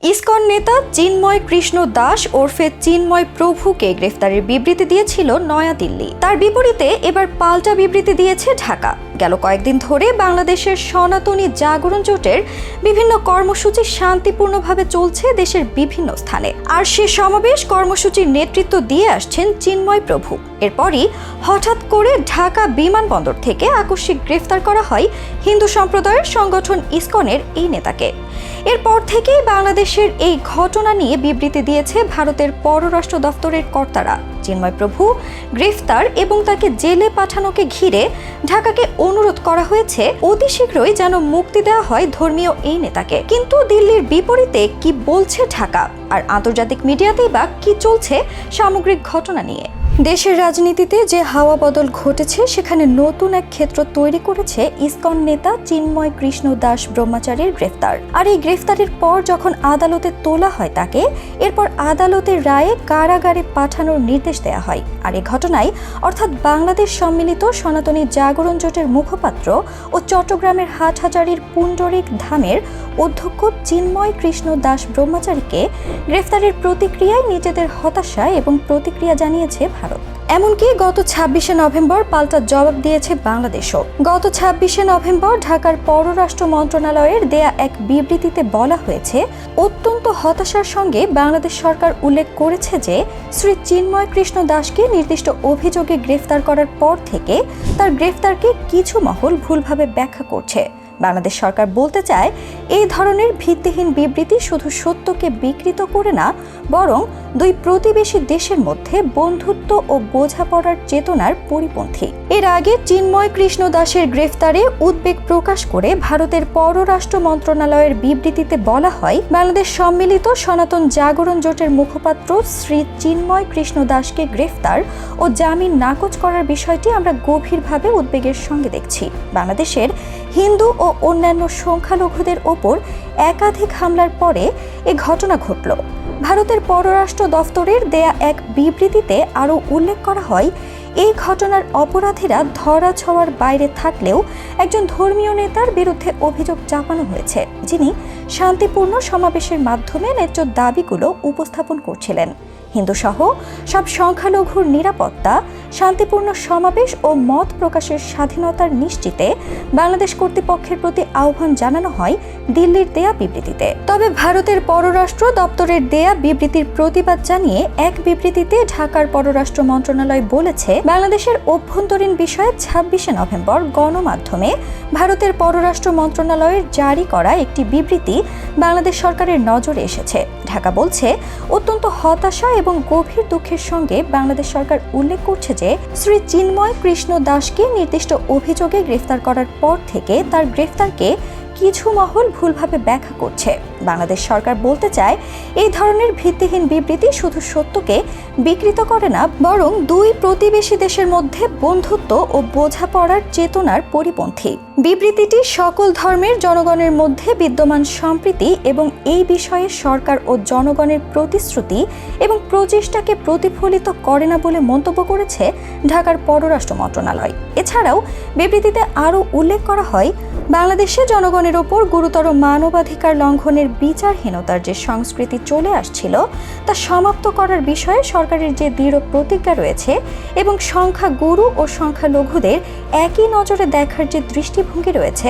ISKCON নেতা চিন্ময় কৃষ্ণ দাস ওরফে চিন্ময় প্রভুকে গ্রেফতারের বিবৃতি দিয়েছিল নয়াদিল্লি। তার বিপরীতে এবার পাল্টা বিবৃতি দিয়েছে ঢাকা। গেল কয়েকদিন ধরে বাংলাদেশের সনাতনী জাগরণ জোটের বিভিন্ন কর্মসূচি শান্তিপূর্ণভাবে চলছে দেশের বিভিন্ন স্থানে, আর সে সমাবেশ কর্মসূচির নেতৃত্ব দিয়ে আসছেন চিন্ময় প্রভু। এরপরই হঠাৎ করে ঢাকা বিমানবন্দর থেকে আকস্মিক গ্রেফতার করা হয় হিন্দু সম্প্রদায়ের সংগঠন ইসকনের এই নেতাকে। এরপর থেকেই বাংলাদেশের এই ঘটনা নিয়ে বিবৃতি দিয়েছে ভারতের পররাষ্ট্র দপ্তরের কর্তারা। চিন্ময় প্রভু গ্রেফতার এবং তাকে জেলে পাঠানোকে ঘিরে ঢাকাকে অনুরোধ করা হয়েছে অতি শীঘ্রই যেন মুক্তি দেওয়া হয় ধর্মীয় এই নেতাকে। কিন্তু দিল্লির বিপরীতে কি বলছে ঢাকা, আর আন্তর্জাতিক মিডিয়াতেই বা কি চলছে সামগ্রিক ঘটনা নিয়ে? দেশের রাজনীতিতে যে হাওয়া বদল ঘটেছে সেখানে নতুন এক ক্ষেত্র তৈরি করেছে ইসকন নেতা চিন্ময় কৃষ্ণ দাস ব্রহ্মচারীর গ্রেফতার। আর এই গ্রেফতারের পর যখন আদালতে তোলা হয় তাকে, এরপর আদালতের রায়ে কারাগারে পাঠানোর নির্দেশ দেওয়া হয়। আর এই ঘটনায় অর্থাৎ বাংলাদেশ সম্মিলিত সনাতনী জাগরণ জোটের মুখপাত্র ও চট্টগ্রামের হাটহাজারীর পুণ্ডরিক ধামের অধ্যক্ষ চিন্ময় কৃষ্ণ দাস ব্রহ্মচারীকে গ্রেফতারের প্রতিক্রিয়ায় নিজেদের হতাশা এবং প্রতিক্রিয়া জানিয়েছে ভারত। এমনকি গত 26শে নভেম্বর পাল্টা জবাব দিয়েছে বাংলাদেশও। গত 26শে নভেম্বর ঢাকার পররাষ্ট্র মন্ত্রণালয়ের দেয়া এক বিবৃতিতে বলা হয়েছে, অত্যন্ত হতাশার সঙ্গে বাংলাদেশ সরকার উল্লেখ করেছে যে শ্রী চিন্ময় কৃষ্ণ দাসকে নির্দিষ্ট অভিযোগে গ্রেফতার করার পর থেকে তার গ্রেফতারকে কিছু মহল ভুলভাবে ব্যাখ্যা করছে। বাংলাদেশ সরকার বলতে চায়, এই ধরনের ভিত্তিহীন বিবৃতি শুধু সত্যকে বিকৃত করে না, বরং দুই প্রতিবেশী দেশের মধ্যে বন্ধুত্ব ও বোঝাপড়ার চেতনার পরিপন্থী। এর আগে চিন্ময় কৃষ্ণ দাসের গ্রেফতারে উদ্বেগ প্রকাশ করে ভারতের পররাষ্ট্র মন্ত্রণালয়ের বিবৃতিতে বলা হয়, বাংলাদেশ সম্মিলিত সনাতন জাগরণ জোটের মুখপাত্র শ্রী চিন্ময় কৃষ্ণ দাসকে গ্রেফতার ও জামিন নাকচ করার বিষয়টি আমরা গভীরভাবে উদ্বেগের সঙ্গে দেখছি। বাংলাদেশের হিন্দু ও অন্যান্য সংখ্যালঘুদের ওপর একাধিক হামলার পরে এ ঘটনা ঘটল। ভারতের পররাষ্ট্র দফতরের দেয়া এক বিবৃতিতে আরও উল্লেখ করা হয়, এই ঘটনার অপরাধীরা ধরা ছোঁয়ার বাইরে থাকলেও একজন ধর্মীয় নেতার বিরুদ্ধে অভিযোগ চাপানো হয়েছে, যিনি শান্তিপূর্ণ সমাবেশের মাধ্যমে ন্যায্য দাবিগুলো উপস্থাপন করছিলেন। হিন্দুসহ সব সংখ্যালঘুর নিরাপত্তা, শান্তিপূর্ণ সমাবেশ ও মত প্রকাশের স্বাধীনতার নিশ্চিতে বাংলাদেশ কর্তৃপক্ষের প্রতি আহ্বান জানানো হয় দিল্লির দেয়া বিবৃতিতে। তবে ভারতের পররাষ্ট্র দপ্তরের দেয়া বিবৃতির প্রতিবাদ জানিয়ে এক বিবৃতিতে ঢাকার পররাষ্ট্র মন্ত্রণালয় বলেছে, বাংলাদেশের অভ্যন্তরীণ বিষয়ে 26শে নভেম্বর গণমাধ্যমে ভারতের পররাষ্ট্র মন্ত্রণালয়ের জারি করা একটি বিবৃতি বাংলাদেশ সরকারের নজরে এসেছে। ঢাকা বলছে, অত্যন্ত হতাশা এবং গভীর দুঃখের সঙ্গে বাংলাদেশ সরকার উল্লেখ করছে যে শ্রী চিন্ময় কৃষ্ণ দাসকে নির্দিষ্ট অভিযোগে গ্রেফতার করার পর থেকে তার গ্রেফতারকে কিছু মহল ভুলভাবে ব্যাখ্যা করছে। বাংলাদেশ সরকার বলতে চায়, এই ধরনের ভিত্তিহীন বিবৃতি শুধু সত্যকে বিকৃত করে না, বরং দুই প্রতিবেশী দেশের মধ্যে বন্ধুত্ব ও বোঝাপড়ার চেতনার পরিপন্থী। বিবৃতিটি সকল ধর্মের জনগণের মধ্যে বিদ্যমান সম্প্রীতি এবং এই বিষয়ে সরকার ও জনগণের প্রতিশ্রুতি এবং প্রচেষ্টাকে প্রতিফলিত করে না বলে মন্তব্য করেছে ঢাকার পররাষ্ট্র মন্ত্রণালয়। এছাড়াও বিবৃতিতে আরও উল্লেখ করা হয়, বাংলাদেশে জনগণের ওপর গুরুতর মানবাধিকার লঙ্ঘনের বিচারহীনতার যে সংস্কৃতি চলে আসছিল তা সমাপ্ত করার বিষয়ে সরকারের যে দৃঢ় প্রতিজ্ঞা রয়েছে এবং সংখ্যাগুরু ও সংখ্যালঘুদের একই নজরে দেখার যে দৃষ্টিভঙ্গি রয়েছে,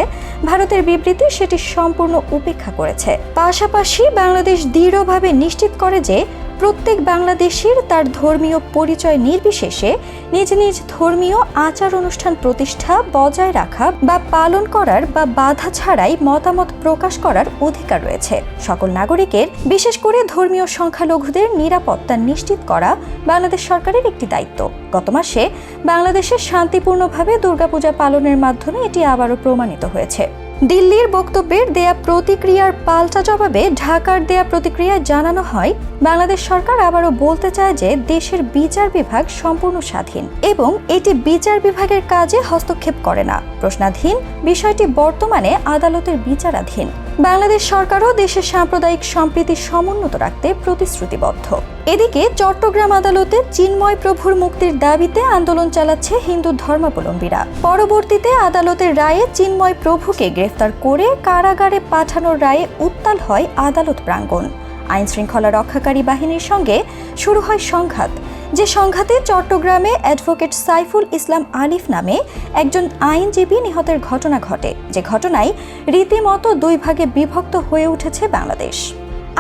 ভারতের বিবৃতি সেটি সম্পূর্ণ উপেক্ষা করেছে। পাশাপাশি বাংলাদেশ দৃঢ়ভাবে নিশ্চিত করে যে প্রত্যেক বাংলাদেশির তার ধর্মীয় পরিচয় নির্বিশেষে নিজ নিজ ধর্মীয় আচার অনুষ্ঠান প্রতিষ্ঠা, বজায় রাখা বা পালন করার বা বাধা ছাড়াই মতামত প্রকাশ করার অধিকার রয়েছে। সকল নাগরিকের, বিশেষ করে ধর্মীয় সংখ্যালঘুদের নিরাপত্তা নিশ্চিত করা বাংলাদেশ সরকারের একটি দায়িত্ব। গত মাসে বাংলাদেশে শান্তিপূর্ণভাবে দুর্গাপূজা পালনের মাধ্যমে এটি আবারও প্রমাণিত হয়েছে। দিল্লির বক্তব্যের দেয়া প্রতিক্রিয়ার পাল্টা জবাবে ঢাকার দেয়া প্রতিক্রিয়ায় জানানো হয়, বাংলাদেশ সরকার আবারও বলতে চায় যে দেশের বিচার বিভাগ সম্পূর্ণ স্বাধীন এবং এটি বিচার বিভাগের কাজে হস্তক্ষেপ করে না। প্রশ্নাধীন বিষয়টি বর্তমানে আদালতের বিচারাধীন। বাংলাদেশ সরকারও দেশের সাম্প্রদায়িক সম্প্রীতি সমুন্নত রাখতে প্রতিশ্রুতিবদ্ধ। এদিকে চট্টগ্রাম আদালতে চিন্ময় প্রভুর মুক্তির দাবিতে আন্দোলন চালাচ্ছে হিন্দু ধর্মাবলম্বীরা। পরবর্তীতে আদালতের রায়ে চিন্ময় প্রভুকে গ্রেফতার করে কারাগারে পাঠানোর রায়ে উত্তাল হয় আদালত প্রাঙ্গণ। আইন শৃঙ্খলা রক্ষাকারী বাহিনীর সঙ্গে শুরু হয় সংঘাত, যে সংঘাতে চট্টগ্রামে অ্যাডভোকেট সাইফুল ইসলাম আলিফ নামে একজন আইনজীবী নিহতের ঘটনা ঘটে, যে ঘটনায় রীতিমতো দুই ভাগে বিভক্ত হয়ে উঠেছে বাংলাদেশ।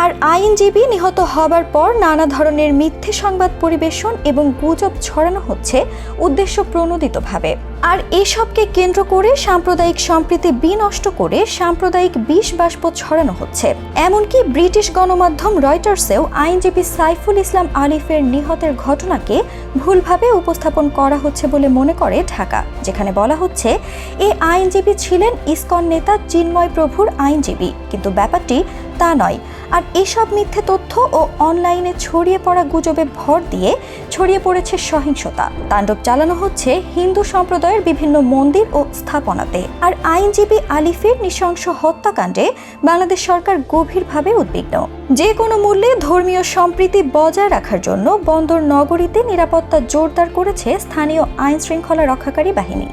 আর আইনজীবী নিহত হবার পর নানা ধরনের মিথ্যে সংবাদ পরিবেশন এবং গুজব ছড়ানো হচ্ছে উদ্দেশ্য প্রণোদিতভাবে। আর এসবকে কেন্দ্র করে সাম্প্রদায়িক সম্প্রীতি বিনষ্ট করে সাম্প্রদায়িক বিষ বাষ্প ছড়ানো হচ্ছে। এমনকি ব্রিটিশ গণমাধ্যম রয়টার্সেও আইনজীবী সাইফুল ইসলাম আলিফের নিহতের ঘটনাকে ভুলভাবে উপস্থাপন করা হচ্ছে বলে মনে করে ঢাকা, যেখানে বলা হচ্ছে এই আইনজীবী ছিলেন ইসকন নেতা চিন্ময় প্রভুর আইনজীবী, কিন্তু ব্যাপারটি তা নয়। আর এসব মিথ্যে তথ্য ও অনলাইনে ছড়িয়ে পড়া গুজবে ভর দিয়ে ছড়িয়ে পড়েছে সহিংসতা, তাণ্ডব চালানো হচ্ছে হিন্দু সম্প্রদায়ের বিভিন্ন মন্দির ও স্থাপনাতে। আর আইনজীবী আলিফের নৃশংস হত্যাকাণ্ডে বাংলাদেশ সরকার গভীরভাবে উদ্বিগ্ন। যে কোনো মূল্যে ধর্মীয় সম্প্রীতি বজায় রাখার জন্য বন্দর নগরীতে নিরাপত্তা জোরদার করেছে স্থানীয় আইন শৃঙ্খলা রক্ষাকারী বাহিনী।